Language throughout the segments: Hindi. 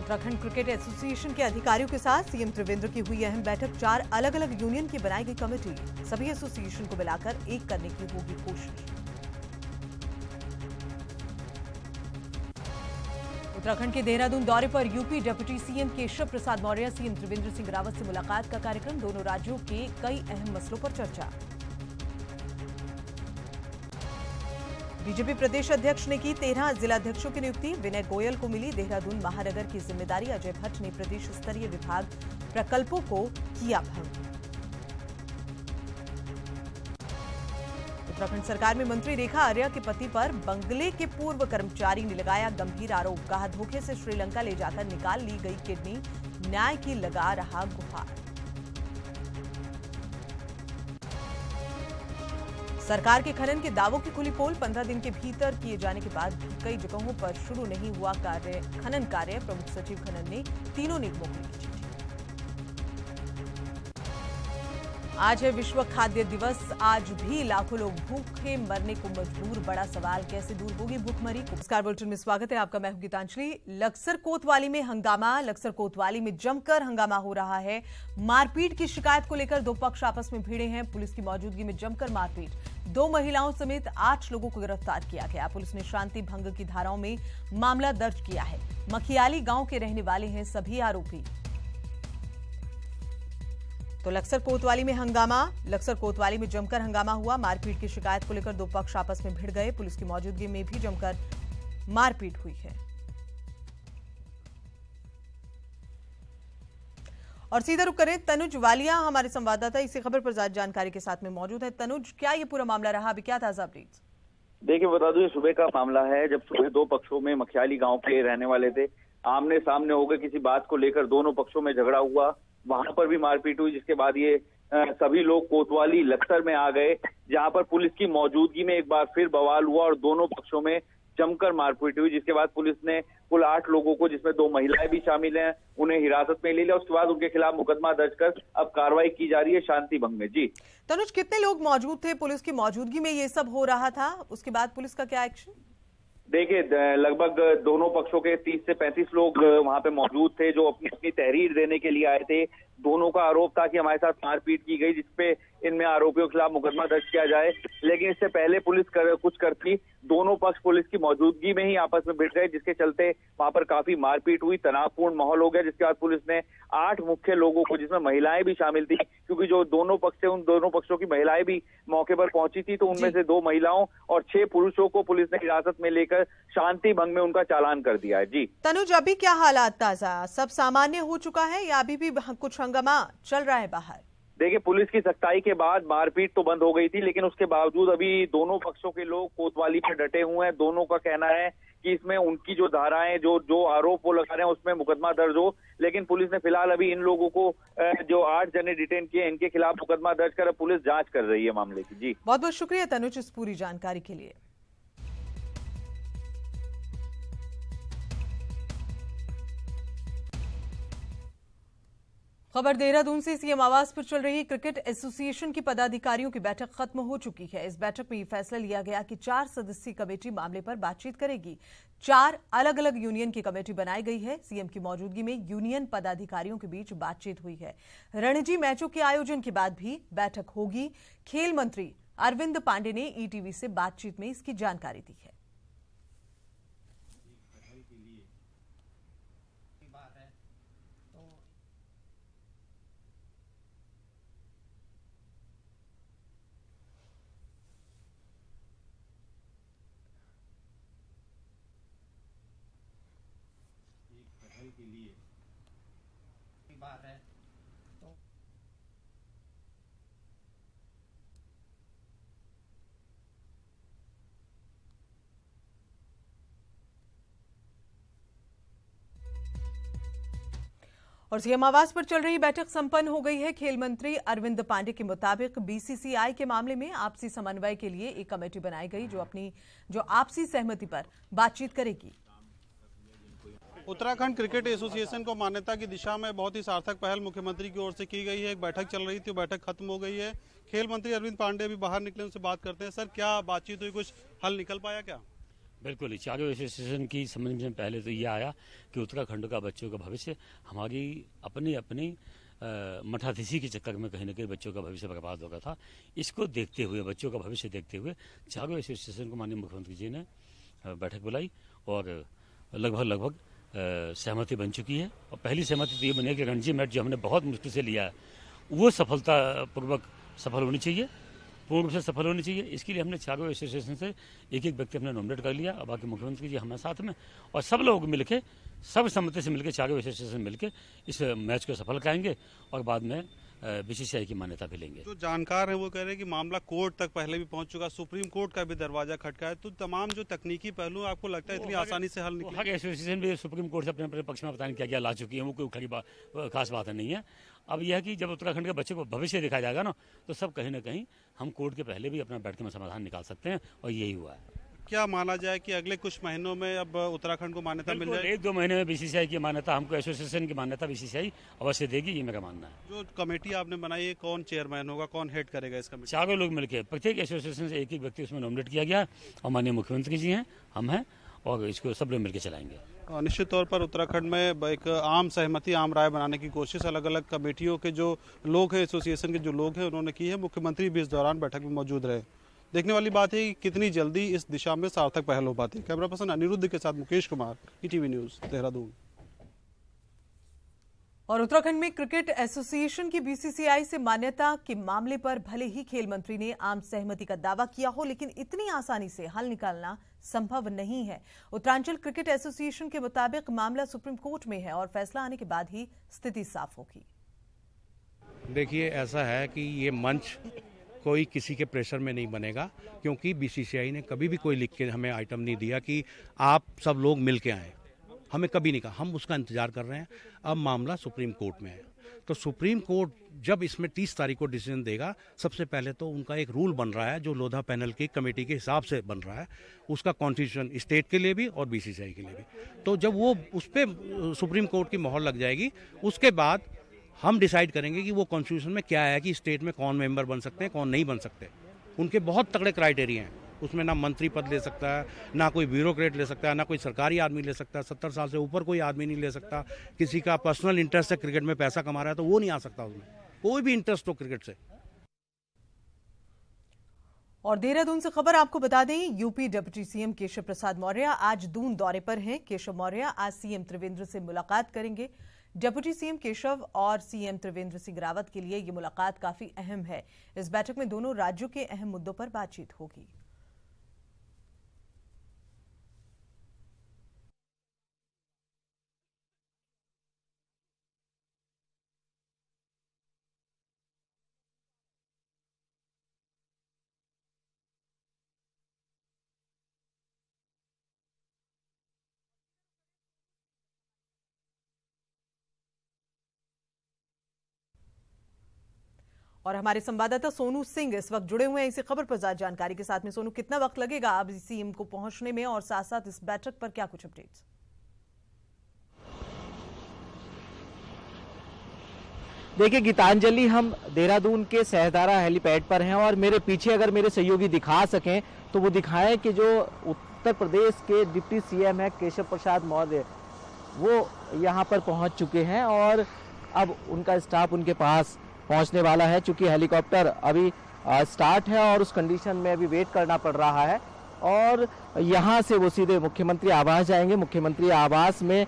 उत्तराखंड क्रिकेट एसोसिएशन के अधिकारियों के साथ सीएम त्रिवेंद्र की हुई अहम बैठक। 4 अलग-अलग यूनियन की बनाई गई कमेटी, सभी एसोसिएशन को मिलाकर एक करने की होगी कोशिश। उत्तराखंड के देहरादून दौरे पर UP deputy CM Keshav Prasad Maurya, CM Trivendra Singh Rawat से मुलाकात का कार्यक्रम। दोनों राज्यों के कई अहम मसलों पर चर्चा। बीजेपी प्रदेश अध्यक्ष ने की 13 जिलाध्यक्षों की नियुक्ति। विनय गोयल को मिली देहरादून महानगर की जिम्मेदारी। अजय भट्ट ने प्रदेश स्तरीय विभाग प्रकल्पों को किया भंग। उत्तराखंड सरकार में मंत्री रेखा आर्या के पति पर बंगले के पूर्व कर्मचारी ने लगाया गंभीर आरोप। कहा, धोखे से श्रीलंका ले जाकर निकाल ली गई किडनी, न्याय की लगा रहा गुहार। सरकार के खनन के दावों की खुली पोल। 15 दिन के भीतर किए जाने के बाद भी कई जगहों पर शुरू नहीं हुआ खनन कार्य। प्रमुख सचिव खनन ने तीनों निगमों को लिखी चिट्ठी। आज है विश्व खाद्य दिवस। आज भी लाखों लोग भूखे मरने को मजबूर। बड़ा सवाल, कैसे दूर होगी भूखमरी? नमस्कार, बुलेटिन में स्वागत है आपका। मैं हूं गीतांजलि। लक्सर कोतवाली में हंगामा। लक्सर कोतवाली में जमकर हंगामा हो रहा है। मारपीट की शिकायत को लेकर दो पक्ष आपस में भिड़े हैं। पुलिस की मौजूदगी में जमकर मारपीट। 2 महिलाओं समेत 8 लोगों को गिरफ्तार किया गया। पुलिस ने शांति भंग की धाराओं में मामला दर्ज किया है। मखियाली गांव के रहने वाले हैं सभी आरोपी। तो लक्सर कोतवाली में हंगामा। लक्सर कोतवाली में जमकर हंगामा हुआ। मारपीट की शिकायत को लेकर दो पक्ष आपस में भिड़ गए। पुलिस की मौजूदगी में भी जमकर मारपीट हुई है। और सीधा रुक करें, तनुज वालिया हमारे संवाददाता इसी खबर पर ज्यादा जानकारी के साथ में मौजूद है। तनुज, क्या ये पूरा मामला रहा? अभी क्या ताजा अपडेट्स? देखिए, बता दूं, ये सुबह का मामला है जब सुबह 2 पक्षों में मखियाली गांव के रहने वाले थे। आमने सामने हो गए। किसी बात को लेकर दोनों पक्षों में झगड़ा हुआ। वहां पर भी मारपीट हुई, जिसके बाद ये सभी लोग कोतवाली लक्सर में आ गए, जहां पर पुलिस की मौजूदगी में एक बार फिर बवाल हुआ और दोनों पक्षों में जमकर मारपीट हुई। जिसके बाद पुलिस ने कुल 8 लोगों को, जिसमें 2 महिलाएं भी शामिल हैं, उन्हें हिरासत में ले लिया। उसके बाद उनके खिलाफ मुकदमा दर्ज कर अब कार्रवाई की जा रही है शांति भंग में। जी तनुज, कितने लोग मौजूद थे? पुलिस की मौजूदगी में ये सब हो रहा था, उसके बाद पुलिस का क्या एक्शन? देखिए, लगभग दोनों पक्षों के 30 से 35 लोग वहां पे मौजूद थे, जो अपनी अपनी तहरीर देने के लिए आए थे। दोनों का आरोप था कि हमारे साथ मारपीट की गई, जिसपे इनमें आरोपियों के खिलाफ मुकदमा दर्ज किया जाए। लेकिन इससे पहले पुलिस कुछ करती। दोनों पक्ष पुलिस की मौजूदगी में ही आपस में भिड़ गए, जिसके चलते वहां पर काफी मारपीट हुई, तनावपूर्ण माहौल हो गया। जिसके बाद पुलिस ने 8 मुख्य लोगों को, जिसमें महिलाएं भी शामिल थी, क्योंकि जो दोनों पक्ष थे उन दोनों पक्षों की महिलाएं भी मौके पर पहुंची थी, तो उनमें से 2 महिलाओं और 6 पुरुषों को पुलिस ने हिरासत में लेकर शांति भंग में उनका चालान कर दिया है। जी तनुज, अभी क्या हालात ताजा? सब सामान्य हो चुका है या अभी भी कुछ हंगामा चल रहा है बाहर? देखिए, पुलिस की सख्ताई के बाद मारपीट तो बंद हो गई थी, लेकिन उसके बावजूद अभी दोनों पक्षों के लोग कोतवाली पर डटे हुए हैं। दोनों का कहना है कि इसमें उनकी जो धाराएं, जो आरोप वो लगा रहे हैं, उसमें मुकदमा दर्ज हो। लेकिन पुलिस ने फिलहाल अभी इन लोगों को, जो 8 जने डिटेन किए, इनके खिलाफ मुकदमा दर्ज कर पुलिस जांच कर रही है मामले की। जी बहुत बहुत शुक्रिया तनुज इस पूरी जानकारी के लिए। खबर देहरादून से। सीएम आवास पर चल रही क्रिकेट एसोसिएशन की पदाधिकारियों की बैठक खत्म हो चुकी है। इस बैठक में यह फैसला लिया गया कि 4 सदस्यीय कमेटी मामले पर बातचीत करेगी। 4 अलग अलग यूनियन की कमेटी बनाई गई है। सीएम की मौजूदगी में यूनियन पदाधिकारियों के बीच बातचीत हुई है। रणजी मैचों के आयोजन के बाद भी बैठक होगी। खेल मंत्री अरविंद पांडे ने ईटीवी से बातचीत में इसकी जानकारी दी है। के लिए बात है तो और सीएम आवास पर चल रही बैठक संपन्न हो गई है। खेल मंत्री अरविंद पांडे के मुताबिक बीसीसीआई के मामले में आपसी समन्वय के लिए एक कमेटी बनाई गई, जो आपसी सहमति पर बातचीत करेगी। उत्तराखंड क्रिकेट एसोसिएशन को मान्यता की दिशा में बहुत ही सार्थक पहल मुख्यमंत्री की ओर से की गई है। एक बैठक चल रही थी, बैठक खत्म हो गई है। खेल मंत्री अरविंद पांडे भी बाहर निकले, उनसे बात करते हैं। सर, क्या बातचीत हुई, कुछ हल निकल पाया क्या? बिल्कुल ही चारों एसोसिएशन की समझ में पहले तो ये आया कि उत्तराखंड का बच्चों का भविष्य हमारी अपनी मठाधीशी के चक्कर में कहीं न कहीं बच्चों का भविष्य बर्बाद हो गया था। इसको देखते हुए, बच्चों का भविष्य देखते हुए चारों एसोसिएशन को माननीय मुख्यमंत्री जी ने बैठक बुलाई और लगभग सहमति बन चुकी है। और पहली सहमति तो ये बनी है कि रणजी मैच जो हमने बहुत मुश्किल से लिया है वो सफलतापूर्वक सफल होनी चाहिए, पूर्ण रूप से सफल होनी चाहिए। इसके लिए हमने चारों एसोसिएशन से एक व्यक्ति हमने नॉमिनेट कर लिया। अब बाकी मुख्यमंत्री जी हमारे साथ में और सब लोग मिलके, सब सम्मति से मिलकर चारों एसोसिएशन मिलकर इस मैच को सफल कराएंगे और बाद में बीसीसीआई की मान्यता भी लेंगे। जो जानकार है वो कह रहे हैं कि मामला कोर्ट तक पहले भी पहुंच चुका, सुप्रीम कोर्ट का भी दरवाजा खटका है। तो तमाम जो तकनीकी पहलू आपको लगता है इतनी आसानी से हल निकले? हर एसोसिएशन भी सुप्रीम कोर्ट से अपने पक्ष में बताने क्या ला चुकी है, वो कोई खरी खास बात नहीं है। अब यह है कि जब उत्तराखंड के बच्चे को भविष्य दिखाया जाएगा ना, तो सब कहीं ना कहीं हम कोर्ट के पहले भी अपना बैठ के समाधान निकाल सकते हैं और यही हुआ है। क्या माना जाए कि अगले कुछ महीनों में अब उत्तराखंड को मान्यता मिल जाएगी? 1-2 महीने में बीसीसीआई की मान्यता, हमको एसोसिएशन की मान्यता बीसीसीआई अवश्य देगी, ये मेरा मानना है। जो कमेटी आपने बनाई है, कौन चेयरमैन होगा, कौन हेड करेगा इस कमेटी? चारों लोग मिलकर, प्रत्येक एसोसिएशन से एक व्यक्ति उसमें नॉमिनेट किया गया और माननीय मुख्यमंत्री जी हैं, हम हैं और इसको सब लोग मिलकर चलाएंगे। निश्चित तौर पर उत्तराखंड में एक आम सहमति, आम राय बनाने की कोशिश अलग अलग कमेटियों के जो लोग हैं, एसोसिएशन के जो लोग हैं, उन्होंने की है। मुख्यमंत्री भी इस दौरान बैठक में मौजूद रहे। देखने वाली बात है कि कितनी जल्दी इस दिशा में सार्थक पहल हो पाती है। कैमरा पर्सन अनिरुद्ध के साथ मुकेश कुमार, ईटीवी न्यूज़, देहरादून। और उत्तराखंड में क्रिकेट एसोसिएशन की बीसीसीआई से मान्यता के मामले पर भले ही खेल मंत्री ने आम सहमति का दावा किया हो, लेकिन इतनी आसानी से हल निकालना संभव नहीं है। उत्तरांचल क्रिकेट एसोसिएशन के मुताबिक मामला सुप्रीम कोर्ट में है और फैसला आने के बाद ही स्थिति साफ होगी। देखिए, ऐसा है कि ये मंच कोई किसी के प्रेशर में नहीं बनेगा, क्योंकि बीसीसीआई ने कभी भी कोई लिख के हमें आइटम नहीं दिया कि आप सब लोग मिल के आएँ, हमें कभी नहीं कहा। हम उसका इंतजार कर रहे हैं। अब मामला सुप्रीम कोर्ट में है, तो सुप्रीम कोर्ट जब इसमें 30 तारीख को डिसीजन देगा, सबसे पहले तो उनका एक रूल बन रहा है जो लोधा पैनल की कमेटी के हिसाब से बन रहा है, उसका कॉन्स्टिट्यूशन स्टेट के लिए भी और बीसीसीआई के लिए भी। तो जब वो उस पर सुप्रीम कोर्ट की मोहर लग जाएगी, उसके बाद हम डिसाइड करेंगे कि वो कॉन्स्टिट्यूशन में क्या है कि स्टेट में कौन मेंबर बन सकते हैं, कौन नहीं बन सकते। उनके बहुत तगड़े क्राइटेरिया हैं, उसमें ना मंत्री पद ले सकता है, ना कोई ब्यूरोक्रेट ले सकता है, ना कोई सरकारी आदमी ले सकता है, 70 साल से ऊपर कोई आदमी नहीं ले सकता, किसी का पर्सनल इंटरेस्ट है, क्रिकेट में पैसा कमा रहा है तो वो नहीं आ सकता, उसमें कोई भी इंटरेस्ट हो क्रिकेट से। और देहरादून से खबर आपको बता दें, UP deputy CM Keshav Prasad Maurya आज दून दौरे पर हैं। केशव मौर्य आज सीएम त्रिवेंद्र से मुलाकात करेंगे। डिप्टी सीएम केशव और सीएम त्रिवेंद्र सिंह रावत के लिए ये मुलाकात काफी अहम है। इस बैठक में दोनों राज्यों के अहम मुद्दों पर बातचीत होगी। और हमारे संवाददाता सोनू सिंह इस वक्त जुड़े हुए हैं इसी खबर पर ज्यादा जानकारी के साथ में। सोनू, कितना वक्त लगेगा अब सीएम को पहुंचने में और साथ साथ इस बैठक पर क्या कुछ अपडेट्स? देखिए गीतांजलि, हम देहरादून के सहदारा हेलीपैड पर हैं और मेरे पीछे अगर मेरे सहयोगी दिखा सकें तो वो दिखाएं कि जो उत्तर प्रदेश के डिप्टी सीएम है केशव प्रसाद मौर्य, वो यहाँ पर पहुँच चुके हैं और अब उनका स्टाफ उनके पास पहुंचने वाला है। चूंकि हेलीकॉप्टर अभी स्टार्ट है और उस कंडीशन में अभी वेट करना पड़ रहा है और यहां से वो सीधे मुख्यमंत्री आवास जाएंगे। मुख्यमंत्री आवास में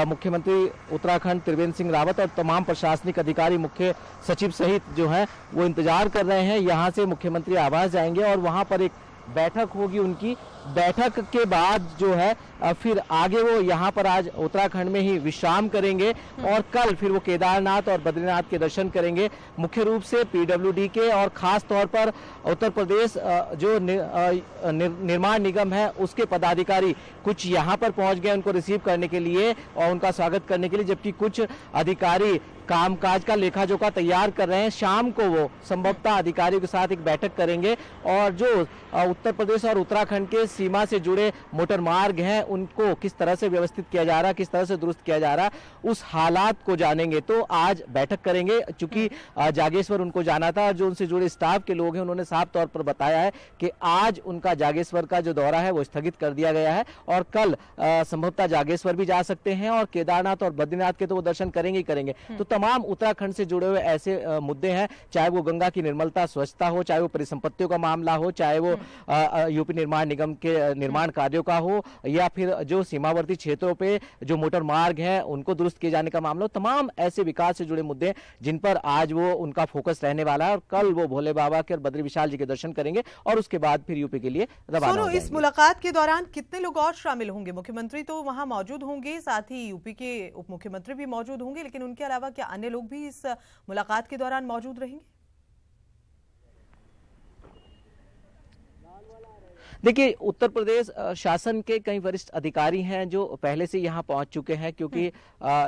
मुख्यमंत्री उत्तराखंड त्रिवेंद्र सिंह रावत और तमाम प्रशासनिक अधिकारी, मुख्य सचिव सहित जो है वो इंतजार कर रहे हैं। यहां से मुख्यमंत्री आवास जाएंगे और वहां पर एक बैठक होगी उनकी। बैठक के बाद जो है फिर आगे वो यहाँ पर आज उत्तराखंड में ही विश्राम करेंगे और कल फिर वो केदारनाथ और बद्रीनाथ के दर्शन करेंगे। मुख्य रूप से पीडब्ल्यूडी के और खास तौर पर उत्तर प्रदेश जो निर्माण निगम है उसके पदाधिकारी कुछ यहाँ पर पहुँच गए उनको रिसीव करने के लिए और उनका स्वागत करने के लिए, जबकि कुछ अधिकारी कामकाज का लेखा जोखा तैयार कर रहे हैं। शाम को वो संभवतः अधिकारियों के साथ एक बैठक करेंगे और जो उत्तर प्रदेश और उत्तराखंड के सीमा से जुड़े मोटर मार्ग हैं उनको किस तरह से व्यवस्थित किया जा रहा है, किस तरह से दुरुस्त किया जा रहा है, उस हालात को जानेंगे। तो आज बैठक करेंगे। चूंकि जागेश्वर उनको जाना था और जो उनसे जुड़े स्टाफ के लोग हैं उन्होंने साफ तौर पर बताया है कि आज उनका जागेश्वर का जो दौरा है वो स्थगित कर दिया गया है और कल संभवतः जागेश्वर भी जा सकते हैं और केदारनाथ और बद्रीनाथ के तो वो दर्शन करेंगे ही करेंगे। तो तमाम उत्तराखंड से जुड़े हुए ऐसे मुद्दे हैं, चाहे वो गंगा की निर्मलता स्वच्छता हो, चाहे वो परिसंपत्तियों का मामला हो, चाहे वो यूपी निर्माण निगम के निर्माण कार्यों का हो, या फिर जो सीमावर्ती क्षेत्रों पे जो मोटर मार्ग हैं उनको दुरुस्त किए जाने का मामला हो, तमाम ऐसे विकास से जुड़े मुद्दे हैं जिन पर आज वो उनका फोकस रहने वाला है और कल वो भोले बाबा के और बद्री विशाल जी के दर्शन करेंगे और उसके बाद फिर यूपी के लिए रवाना हो जाएंगे। इस मुलाकात के दौरान कितने लोग और शामिल होंगे? मुख्यमंत्री तो वहां मौजूद होंगे, साथ ही यूपी के उप मुख्यमंत्री भी मौजूद होंगे, लेकिन उनके अलावा क्या अन्य लोग भी इस मुलाकात के दौरान मौजूद रहेंगे? देखिए, उत्तर प्रदेश शासन के कई वरिष्ठ अधिकारी हैं जो पहले से यहाँ पहुंच चुके हैं, क्योंकि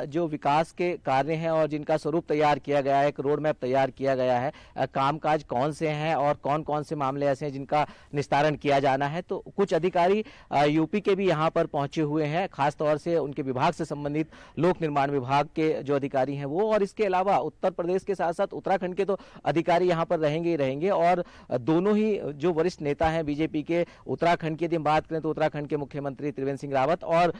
जो विकास के कार्य हैं और जिनका स्वरूप तैयार किया गया है, एक रोड मैप तैयार किया गया है, कामकाज कौन से हैं और कौन कौन से मामले ऐसे हैं जिनका निस्तारण किया जाना है। तो कुछ अधिकारी यूपी के भी यहाँ पर पहुंचे हुए हैं, खासतौर से उनके विभाग से संबंधित लोक निर्माण विभाग के जो अधिकारी हैं वो, और इसके अलावा उत्तर प्रदेश के साथ साथ उत्तराखंड के तो अधिकारी यहाँ पर रहेंगे ही रहेंगे। और दोनों ही जो वरिष्ठ नेता हैं बीजेपी के, उत्तराखंड की यदि हम बात करें तो उत्तराखंड के मुख्यमंत्री त्रिवेंद्र सिंह रावत और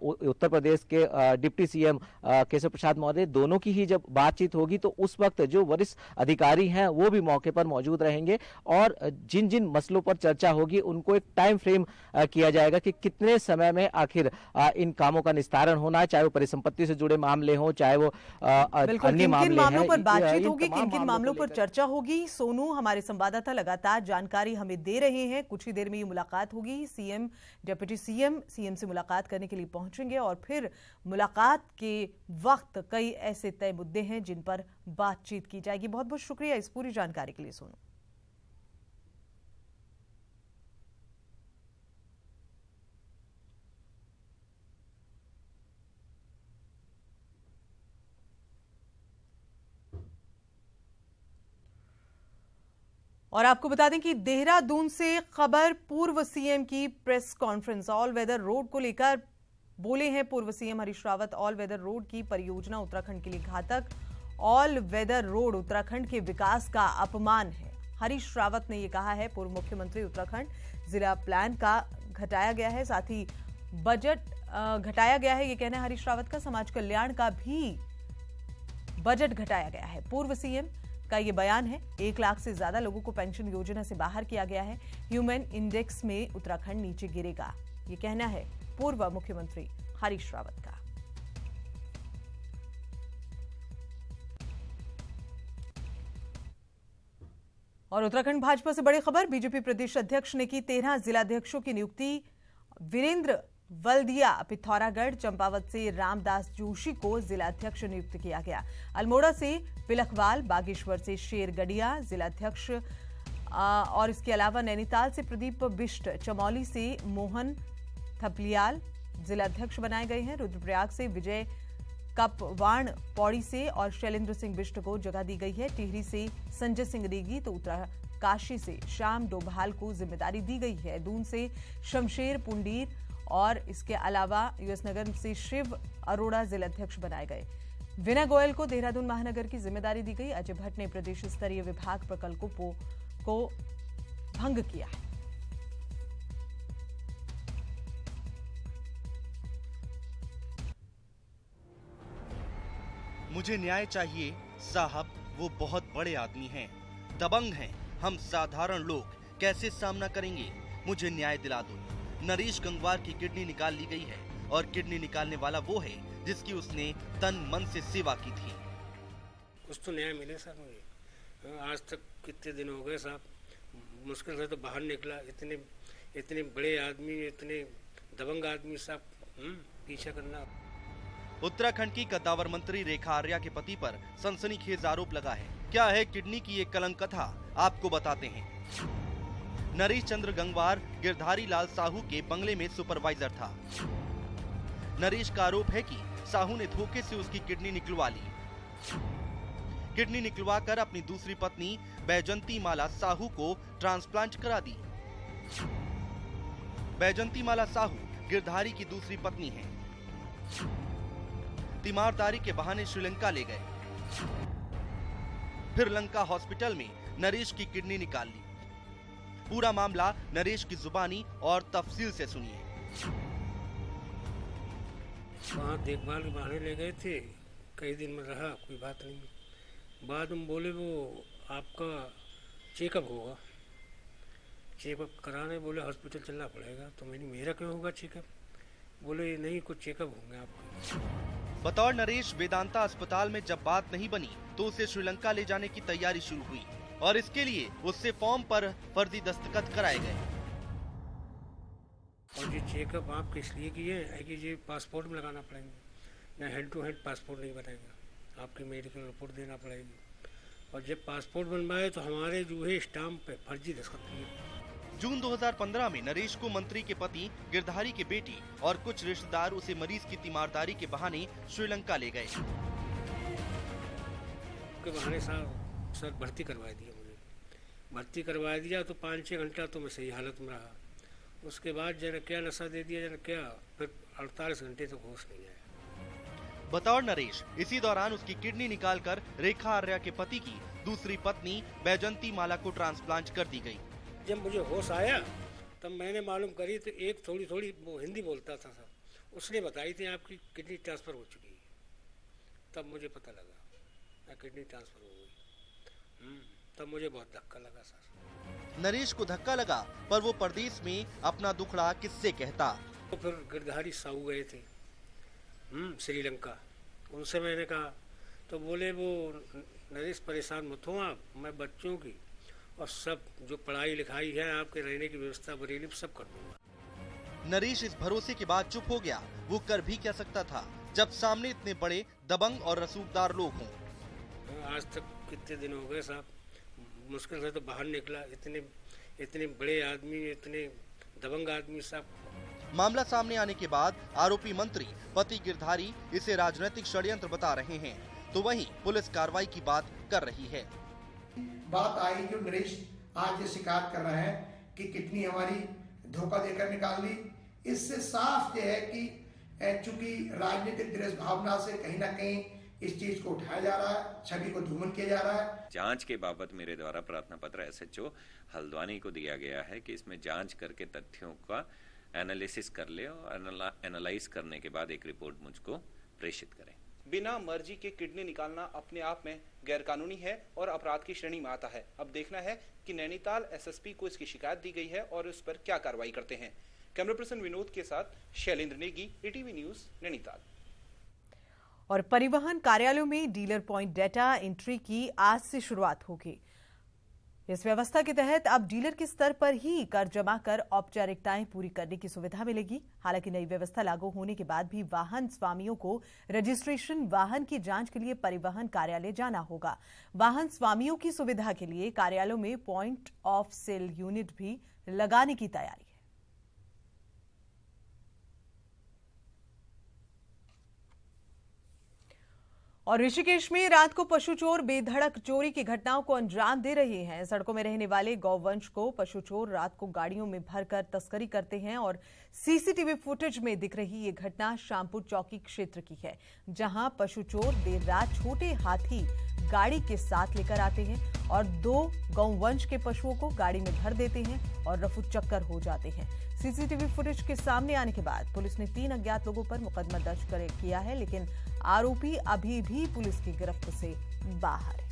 उत्तर प्रदेश के डिप्टी सीएम केशव प्रसाद मौर्य, दोनों की ही जब बातचीत होगी तो उस वक्त जो वरिष्ठ अधिकारी हैं वो भी मौके पर मौजूद रहेंगे और जिन जिन मसलों पर चर्चा होगी उनको एक टाइम फ्रेम किया जाएगा कि कितने समय में आखिर इन कामों का निस्तारण होना है, चाहे वो परिसंपत्ति से जुड़े मामले हों, चाहे वो अन्य मामले मामलों पर बातचीत होगी, किन किन मामलों पर चर्चा होगी। सोनू, हमारे संवाददाता लगातार जानकारी हमें दे रहे हैं। कुछ ही देर में ये मुलाकात होगी, सीएम, डिप्टी सीएम से मुलाकात करने के लिए पहुंचेंगे और फिर मुलाकात के वक्त कई ऐसे तय मुद्दे हैं जिन पर बातचीत की जाएगी। बहुत बहुत शुक्रिया इस पूरी जानकारी के लिए सोनू। और आपको बता दें कि देहरादून से खबर, पूर्व सीएम की press conference. All weather road को लेकर बोले हैं पूर्व CM Harish Rawat. All weather road की परियोजना उत्तराखंड के लिए घातक, ऑल वेदर रोड उत्तराखंड के विकास का अपमान है, हरीश रावत ने यह कहा है। पूर्व मुख्यमंत्री उत्तराखंड जिला प्लान का घटाया गया है, साथ ही बजट घटाया गया है, यह कहना है हरीश रावत का। समाज कल्याण का भी बजट घटाया गया है। पूर्व सीएम का ये बयान है। 1 लाख से ज्यादा लोगों को पेंशन योजना से बाहर किया गया है। ह्यूमन इंडेक्स में उत्तराखंड नीचे गिरेगा, ये कहना है पूर्व मुख्यमंत्री हरीश रावत का। और उत्तराखंड भाजपा से बड़ी खबर, बीजेपी प्रदेश अध्यक्ष ने की 13 जिलाध्यक्षों की नियुक्ति। वीरेंद्र वल्दिया पिथौरागढ़, चंपावत से रामदास जोशी को जिलाध्यक्ष नियुक्त किया गया। अल्मोड़ा से पिलखवाल, बागेश्वर से शेरगढ़िया जिलाध्यक्ष, और इसके अलावा नैनीताल से प्रदीप बिष्ट, चमौली से मोहन थपलियाल जिलाध्यक्ष बनाए गए हैं। रुद्रप्रयाग से विजय कपवाण पौड़ी से और शैलेंद्र सिंह बिष्ट को जगह दी गई है। टिहरी से संजय सिंह नेगी तो उत्तरकाशी से श्याम डोभाल को जिम्मेदारी दी गई है। दून से शमशेर पुंडीर और इसके अलावा यूएसनगर से शिव अरोड़ा जिलाध्यक्ष बनाए गए। विनय गोयल को देहरादून महानगर की जिम्मेदारी दी गई। अजय भट्ट ने प्रदेश स्तरीय विभाग प्रकल्पों को भंग किया है। मुझे न्याय चाहिए साहब, वो बहुत बड़े आदमी हैं, दबंग हैं, हम साधारण लोग कैसे सामना करेंगे, मुझे न्याय दिला दो। नरेश गंगवार की किडनी निकाल ली गई है और किडनी निकालने वाला वो है जिसकी उसने तन मन से सेवा की थी। कुछ तो न्याय मिले साहब मुझे। आज तक कितने दिन हो गए साहब, मुश्किल से तो बाहर निकला। इतने बड़े आदमी, इतने दबंग आदमी साहब, पीछा करना। उत्तराखंड की कद्दावर मंत्री रेखा आर्या के पति पर सनसनीखेज आरोप लगा है। क्या है किडनी की एक कलंक कथा, आपको बताते हैं। नरेश चंद्र गंगवार गिरधारी लाल साहू के बंगले में सुपरवाइजर था। नरेश का आरोप है कि साहू ने धोखे से उसकी किडनी निकलवा ली। किडनी निकलवाकर अपनी दूसरी पत्नी बैजंती माला साहू को ट्रांसप्लांट करा दी। बैजंती माला साहू गिरधारी की दूसरी पत्नी हैं। तीमारदारी के बहाने श्रीलंका ले गए, फिर लंका हॉस्पिटल में नरेश की किडनी निकाल ली। पूरा मामला नरेश की जुबानी और तफसील से सुनिए। वहाँ देखभाल के बहाने ले गए थे, कई दिन में रहा, कोई बात नहीं। बाद में बोले वो आपका चेकअप होगा, चेकअप कराने बोले हॉस्पिटल चलना पड़ेगा। तो मैंने मेरा क्यों होगा चेकअप? बोले नहीं, कुछ चेकअप होंगे आपके। बतौर नरेश वेदांता अस्पताल में जब बात नहीं बनी तो उसे श्रीलंका ले जाने की तैयारी शुरू हुई और इसके लिए उससे फॉर्म पर फर्जी दस्तखत कराए गए। और ये चेकअप आप किस लिए किए है कि ये पासपोर्ट में लगाना पड़ेगा, ना हेड टू हेड पासपोर्ट नहीं बनेगा, आपकी मेडिकल रिपोर्ट देना पड़ेगी। और जब पासपोर्ट बनवाए तो हमारे जो है स्टाम्प पे फर्जी दस्तखत किए। जून 2015 में नरेश को मंत्री के पति गिरधारी के बेटी और कुछ रिश्तेदार उसे मरीज की तीमारदारी के बहाने श्रीलंका ले गए। के बहाने सर भर्ती करवा दिया, मुझे भर्ती करवा दिया तो 5-6 घंटा तो मैं सही हालत में रहा। उसके बाद जरा क्या नशा दे दिया, जरा क्या, फिर 48 घंटे तक होश नहीं आया। बतौर नरेश इसी दौरान उसकी किडनी निकालकर रेखा आर्या के पति की दूसरी पत्नी बैजंती माला को ट्रांसप्लांट कर दी गई। जब मुझे होश आया तब मैंने मालूम करी तो एक थोड़ी थोड़ी वो हिंदी बोलता था सर, उसने बताई थी आपकी किडनी ट्रांसफर हो चुकी है। तब मुझे पता लगा किडनी ट्रांसफर हो गई। तब मुझे बहुत धक्का लगा सर। नरेश को धक्का लगा पर वो परदेश में अपना दुखड़ा किससे कहता। तो फिर गिरधारी साहू गए थे श्रीलंका, उनसे मैंने कहा तो बोले वो नरेश परेशान मत हो आप, मैं बच्चों की और सब जो पढ़ाई लिखाई है आपके रहने की व्यवस्था बरेली सब कर दूंगा। नरेश इस भरोसे के बाद चुप हो गया। वो कर भी क्या सकता था जब सामने इतने बड़े दबंग और रसूखदार लोग हों। आज तक कितने दिन हो गए साहब, मुश्किल से तो बाहर निकला। इतने बड़े आदमी, इतने दबंग आदमी साहब। मामला सामने आने के बाद आरोपी मंत्री पति गिरधारी इसे राजनीतिक षड्यंत्र बता रहे हैं, तो वहीं पुलिस कार्रवाई की बात कर रही है। बात आई जो नरेश आज ये शिकायत कर रहा है कि किडनी हमारी धोखा देकर निकाल ली। इससे साफ ये है कि चूंकि राजनीतिक द्वेष भावना से कहीं ना कहीं इस चीज को उठाया जा रहा है, छवि को धूमन किया जा रहा है। जांच के बाबत मेरे द्वारा प्रार्थना पत्र एसएचओ हल्द्वानी को दिया गया है कि इसमें जांच करके तथ्यों का एनालिसिस कर ले और एनालाइज करने के बाद एक रिपोर्ट मुझको प्रेषित करें। बिना मर्जी के किडनी निकालना अपने आप में गैरकानूनी है और अपराध की श्रेणी में आता है। अब देखना है कि नैनीताल एसएसपी को इसकी शिकायत दी गई है और उस पर क्या कार्रवाई करते हैं। कैमरा पर्सन विनोद के साथ शैलेंद्र नेगी, ईटीवी न्यूज, नैनीताल। और परिवहन कार्यालयों में डीलर पॉइंट डेटा एंट्री की आज से शुरुआत होगी। इस व्यवस्था के तहत अब डीलर के स्तर पर ही कर जमा कर औपचारिकताएं पूरी करने की सुविधा मिलेगी। हालांकि नई व्यवस्था लागू होने के बाद भी वाहन स्वामियों को रजिस्ट्रेशन वाहन की जांच के लिए परिवहन कार्यालय जाना होगा। वाहन स्वामियों की सुविधा के लिए कार्यालयों में पॉइंट ऑफ सेल यूनिट भी लगाने की तैयारी है। और ऋषिकेश में रात को पशु चोर बेधड़क चोरी की घटनाओं को अंजाम दे रहे हैं। सड़कों में रहने वाले गौवंश को पशु चोर रात को गाड़ियों में भरकर तस्करी करते हैं और सीसीटीवी फुटेज में दिख रही ये घटना शामपुर चौकी क्षेत्र की है, जहां पशु चोर देर रात छोटे हाथी गाड़ी के साथ लेकर आते हैं और 2 गौवंश के पशुओं को गाड़ी में भर देते हैं और रफू चक्कर हो जाते हैं। सीसीटीवी फुटेज के सामने आने के बाद पुलिस ने 3 अज्ञात लोगों पर मुकदमा दर्ज किया है, लेकिन आरोपी अभी भी पुलिस की गिरफ्त से बाहर है।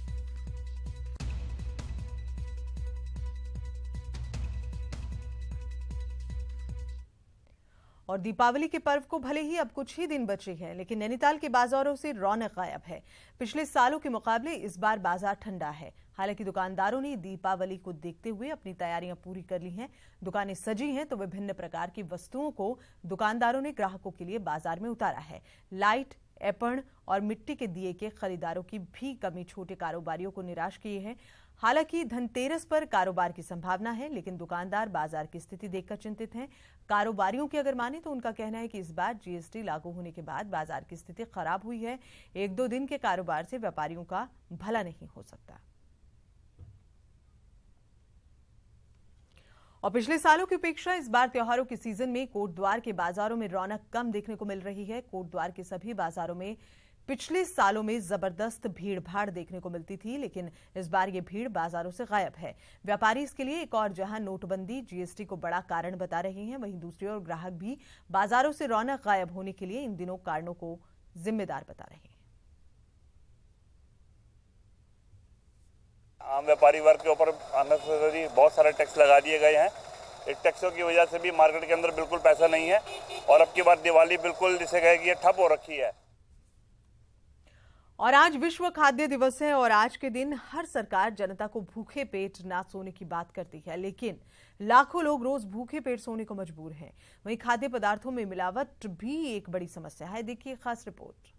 और दीपावली के पर्व को भले ही अब कुछ ही दिन बचे हैं, लेकिन नैनीताल के बाजारों से रौनक गायब है। पिछले सालों के मुकाबले इस बार बाजार ठंडा है। हालांकि दुकानदारों ने दीपावली को देखते हुए अपनी तैयारियां पूरी कर ली हैं। दुकानें सजी हैं तो विभिन्न प्रकार की वस्तुओं को दुकानदारों ने ग्राहकों के लिए बाजार में उतारा है। लाइट, एपण और मिट्टी के दिए के खरीदारों की भी कमी छोटे कारोबारियों को निराश किए है। हालांकि धनतेरस पर कारोबार की संभावना है, लेकिन दुकानदार बाजार की स्थिति देखकर चिंतित हैं। कारोबारियों की अगर माने तो उनका कहना है कि इस बार जीएसटी लागू होने के बाद बाजार की स्थिति खराब हुई है। 1-2 दिन के कारोबार से व्यापारियों का भला नहीं हो सकता। और पिछले सालों की अपेक्षा इस बार त्योहारों के सीजन में कोटद्वार के बाजारों में रौनक कम देखने को मिल रही है। कोटद्वार के सभी बाजारों में पिछले सालों में जबरदस्त भीड़ भाड़ देखने को मिलती थी, लेकिन इस बार ये भीड़ बाजारों से गायब है। व्यापारी इसके लिए एक और जहां नोटबंदी, जीएसटी को बड़ा कारण बता रहे हैं, वहीं दूसरी ओर ग्राहक भी बाजारों से रौनक गायब होने के लिए इन दिनों कारणों को जिम्मेदार बता रहे हैं। आम व्यापारी वर्ग के ऊपर अननेसेसरी बहुत सारे टैक्स लगा दिए गए हैं। इस टैक्सों की वजह से भी मार्केट के अंदर बिल्कुल पैसा नहीं है और अब की बार दिवाली बिल्कुल जिसे कहे कि ये ठप हो रखी है। और आज विश्व खाद्य दिवस है और आज के दिन हर सरकार जनता को भूखे पेट ना सोने की बात करती है, लेकिन लाखों लोग रोज भूखे पेट सोने को मजबूर हैं। वहीं खाद्य पदार्थों में मिलावट भी एक बड़ी समस्या है। देखिए खास रिपोर्ट।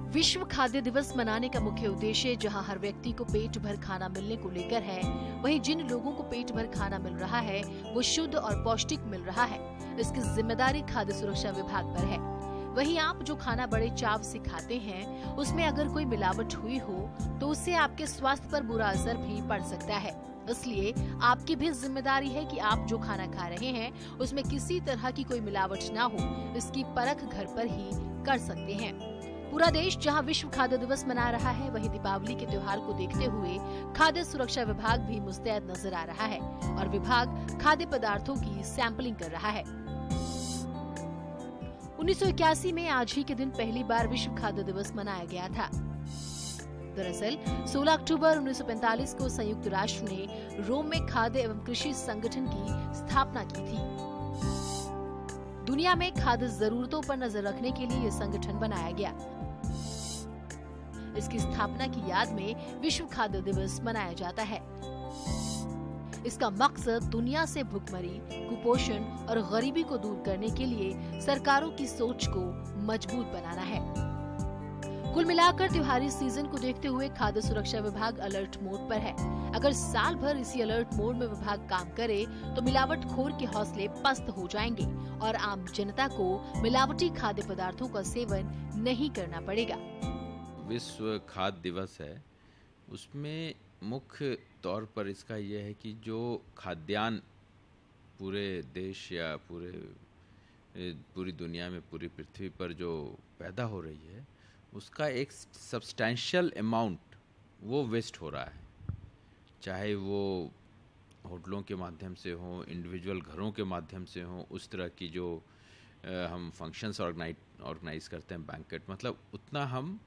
विश्व खाद्य दिवस मनाने का मुख्य उद्देश्य जहां हर व्यक्ति को पेट भर खाना मिलने को लेकर है, वहीं जिन लोगों को पेट भर खाना मिल रहा है वो शुद्ध और पौष्टिक मिल रहा है, इसकी जिम्मेदारी खाद्य सुरक्षा विभाग पर है। वहीं आप जो खाना बड़े चाव से खाते हैं उसमें अगर कोई मिलावट हुई हो तो उससे आपके स्वास्थ्य पर बुरा असर भी पड़ सकता है। इसलिए आपकी भी जिम्मेदारी है कि आप जो खाना खा रहे हैं उसमें किसी तरह की कोई मिलावट ना हो, इसकी परख घर पर ही कर सकते हैं। पूरा देश जहां विश्व खाद्य दिवस मना रहा है, वहीं दीपावली के त्योहार को देखते हुए खाद्य सुरक्षा विभाग भी मुस्तैद नजर आ रहा है और विभाग खाद्य पदार्थों की सैंपलिंग कर रहा है। 1981 में आज ही के दिन पहली बार विश्व खाद्य दिवस मनाया गया था। दरअसल 16 अक्टूबर 1945 को संयुक्त राष्ट्र ने रोम में खाद्य एवं कृषि संगठन की स्थापना की थी। दुनिया में खाद्य जरूरतों पर नजर रखने के लिए ये संगठन बनाया गया। इसकी स्थापना की याद में विश्व खाद्य दिवस मनाया जाता है। इसका मकसद दुनिया से भूखमरी, कुपोषण और गरीबी को दूर करने के लिए सरकारों की सोच को मजबूत बनाना है। कुल मिलाकर त्योहारी सीजन को देखते हुए खाद्य सुरक्षा विभाग अलर्ट मोड पर है। अगर साल भर इसी अलर्ट मोड में विभाग काम करे तो मिलावटखोर के हौसले पस्त हो जाएंगे और आम जनता को मिलावटी खाद्य पदार्थों का सेवन नहीं करना पड़ेगा। विश्व खाद्य दिवस है, उसमें मुख्य तौर पर इसका यह है कि जो खाद्यान्न पूरे देश या पूरी दुनिया में, पूरी पृथ्वी पर जो पैदा हो रही है उसका एक सब्सटैंशियल अमाउंट वो वेस्ट हो रहा है। चाहे वो होटलों के माध्यम से हो, इंडिविजुअल घरों के माध्यम से हो, उस तरह की जो हम फंक्शंस ऑर्गेनाइज करते हैं, बैंकेट, मतलब उतना हम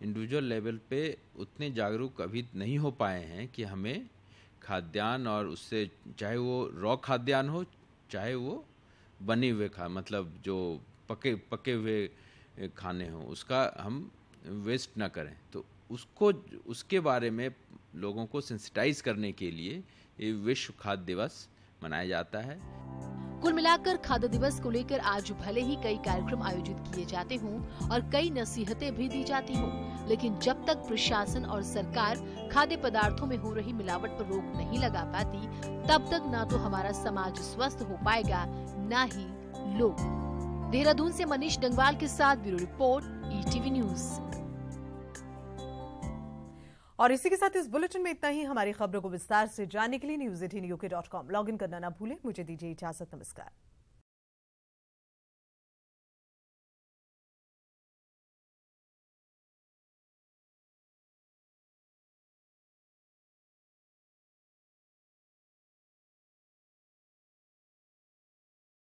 इंडिविजुअल लेवल पे उतने जागरूक अभी नहीं हो पाए हैं कि हमें खाद्यान्न और उससे, चाहे वो रॉ खाद्यान्न हो चाहे वो बने हुए मतलब जो पके हुए खाने हों, उसका हम वेस्ट ना करें। तो उसके बारे में लोगों को सेंसिटाइज करने के लिए ये विश्व खाद्य दिवस मनाया जाता है। कुल मिलाकर खाद्य दिवस को लेकर आज भले ही कई कार्यक्रम आयोजित किए जाते हों और कई नसीहतें भी दी जाती हों, लेकिन जब तक प्रशासन और सरकार खाद्य पदार्थों में हो रही मिलावट पर रोक नहीं लगा पाती, तब तक ना तो हमारा समाज स्वस्थ हो पाएगा, ना ही लोग। देहरादून से मनीष डंगवाल के साथ ब्यूरो रिपोर्ट, ईटीवी न्यूज। और इसी के साथ इस बुलेटिन में इतना ही। हमारी खबरों को विस्तार से जानने के लिए news18uk.com लॉग इन करना ना भूलें। मुझे दीजिए इजाजत। नमस्कार।